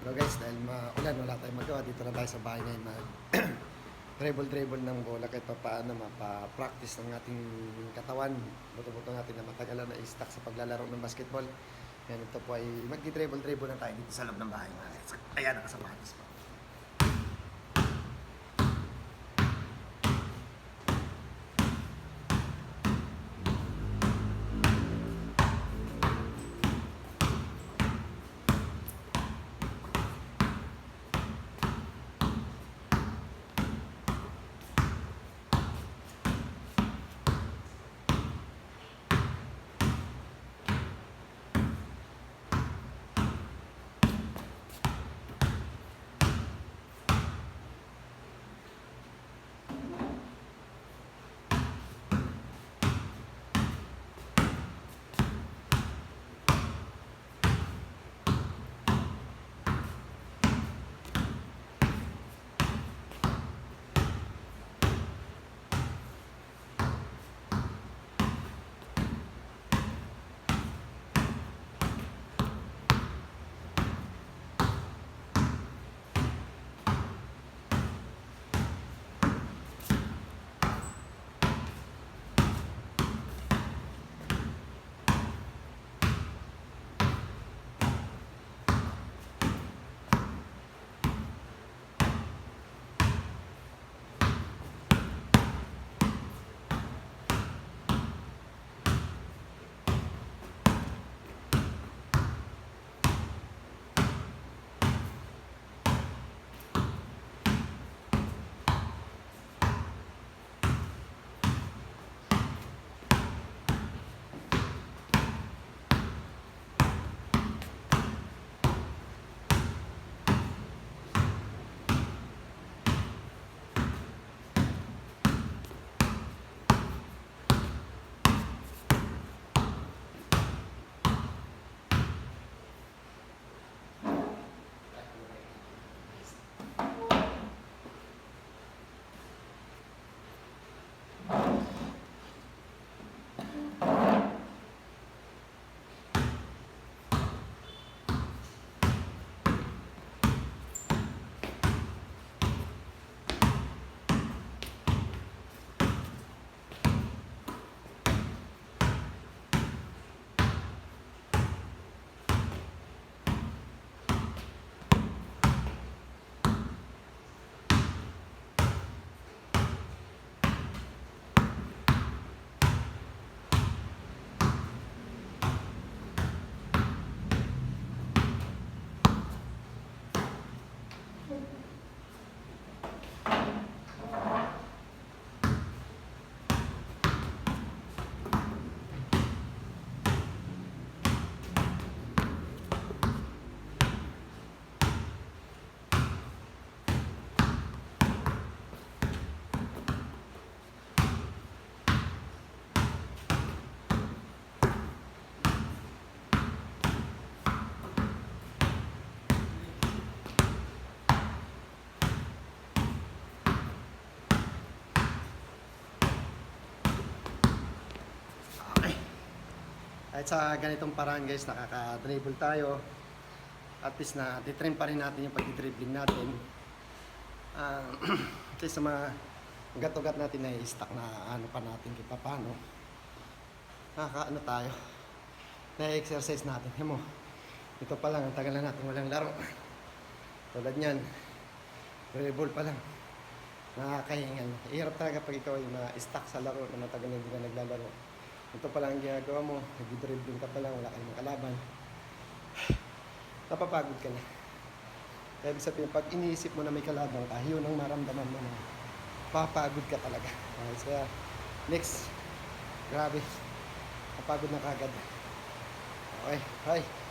Pero guys, dahil maulan, wala tayong magawa. Dito lang tayo sa bahay ngayon mag dribble ng bola kahit pa paano mapa-practice ng ating katawan. Buto-buto natin na matagalan na i-stuck sa paglalaro ng basketball. Yan, ito po ay magdi-dribble na tayo dito sa loob ng bahay. Ayan, nakasapatos pa. Kahit sa ganitong paraan guys, nakaka-dribble tayo. At least na titrain pa rin natin yung pag-dribbling natin. Kasi sa mga gat-ugat natin na i-stack na ano pa natin kung paano. Nakaka-ano tayo. Na-exercise natin. Yan mo. Ito pa lang, ang tagal na natin walang laro. Tulad nyan. Dribble pa lang. Nakakahingal. Ihirap talaga pag ikaw ay na-stack sa laro na matagal na hindi ka naglalaro. Ito pa lang ang ginagawa mo, nag-dribbling ka pa lang, wala kayong kalaban. Napapagod ka na. Kaya ibig sabihin, pag iniisip mo na may kalaban ka, yun ang maramdaman mo na papagod ka talaga. So, next, grabe, napagod na kagad. Okay, bye.